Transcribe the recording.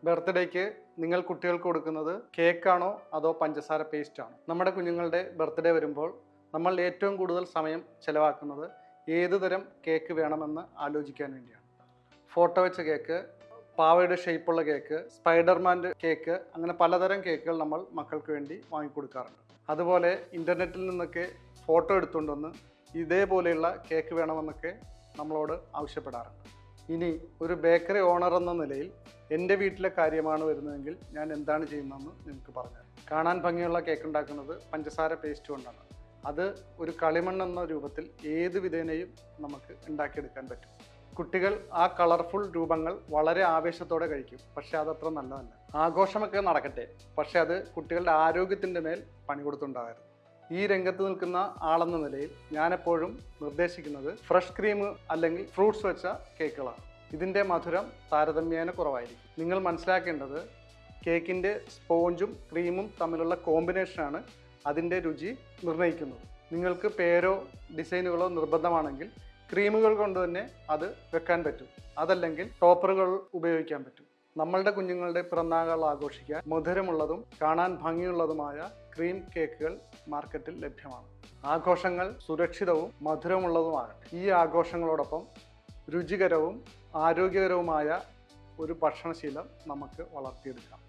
ബർത്ത്ഡേക്ക് നിങ്ങൾ കുട്ടികൾക്ക് കൊടുക്കുന്നത് കേക്കാണോ അതോ പഞ്ചസാര പേസ്റ്റ് ആണോ? നമ്മുടെ കുഞ്ഞുങ്ങളുടെ ബർത്ത്ഡേ വരുമ്പോൾ നമ്മൾ ഏറ്റവും കൂടുതൽ സമയം ചെലവാക്കുന്നത് ഏത് തരം കേക്ക് വേണമെന്ന് ആലോചിക്കാൻ വേണ്ടിയാണ്. ഫോട്ടോ വെച്ച കേക്ക്, പാവയുടെ ഷേപ്പുള്ള കേക്ക്, സ്പൈഡർമാൻ്റെ കേക്ക്, അങ്ങനെ പലതരം കേക്കുകൾ നമ്മൾ മക്കൾക്ക് വേണ്ടി വാങ്ങിക്കൊടുക്കാറുണ്ട്. അതുപോലെ ഇൻ്റർനെറ്റിൽ നിന്നൊക്കെ ഫോട്ടോ എടുത്തുകൊണ്ടുവന്ന് ഇതേപോലെയുള്ള കേക്ക് വേണമെന്നൊക്കെ നമ്മളോട് ആവശ്യപ്പെടാറുണ്ട്. ഇനി ഒരു ബേക്കറി ഓണർ എന്ന നിലയിൽ എൻ്റെ വീട്ടിലെ കാര്യമാണ് വരുന്നതെങ്കിൽ ഞാൻ എന്താണ് ചെയ്യുന്നതെന്ന് നിങ്ങൾക്ക് പറഞ്ഞു. കാണാൻ ഭംഗിയുള്ള കേക്ക് ഉണ്ടാക്കുന്നത് പഞ്ചസാര പേസ്റ്റ് കൊണ്ടാണ്. അത് ഒരു കളിമണ്ണ് എന്ന രൂപത്തിൽ ഏത് വിധേനയും നമുക്ക് ഉണ്ടാക്കിയെടുക്കാൻ പറ്റും. കുട്ടികൾ ആ കളർഫുൾ രൂപങ്ങൾ വളരെ ആവേശത്തോടെ കഴിക്കും. പക്ഷേ അതത്ര നല്ലതല്ല. ആഘോഷമൊക്കെ നടക്കട്ടെ, പക്ഷേ അത് കുട്ടികളുടെ ആരോഗ്യത്തിൻ്റെ മേൽ പണി കൊടുത്തുണ്ടാകരുത്. ഈ രംഗത്ത് നിൽക്കുന്ന ആളെന്ന നിലയിൽ ഞാനെപ്പോഴും നിർദ്ദേശിക്കുന്നത് ഫ്രഷ് ക്രീം അല്ലെങ്കിൽ ഫ്രൂട്ട്സ് വെച്ച കേക്കുകളാണ്. ഇതിൻ്റെ മധുരം താരതമ്യേന കുറവായിരിക്കും. നിങ്ങൾ മനസ്സിലാക്കേണ്ടത് കേക്കിൻ്റെ സ്പോഞ്ചും ക്രീമും തമ്മിലുള്ള കോമ്പിനേഷനാണ് അതിൻ്റെ രുചി നിർണ്ണയിക്കുന്നത്. നിങ്ങൾക്ക് പേരോ ഡിസൈനുകളോ നിർബന്ധമാണെങ്കിൽ ക്രീമുകൾ കൊണ്ട് തന്നെ അത് വെക്കാൻ പറ്റും. അതല്ലെങ്കിൽ ടോപ്പറുകൾ ഉപയോഗിക്കാൻ പറ്റും. നമ്മളുടെ കുഞ്ഞുങ്ങളുടെ പിറന്നാൾ ആഘോഷിക്കാൻ മധുരമുള്ളതും കാണാൻ ഭംഗിയുള്ളതുമായ ക്രീം കേക്കുകൾ മാർക്കറ്റിൽ ലഭ്യമാണ്. ആഘോഷങ്ങൾ സുരക്ഷിതവും മധുരമുള്ളതുമാകട്ടെ. ഈ ആഘോഷങ്ങളോടൊപ്പം രുചികരവും ആരോഗ്യകരവുമായ ഒരു ഭക്ഷണശീലം നമുക്ക് വളർത്തിയെടുക്കാം.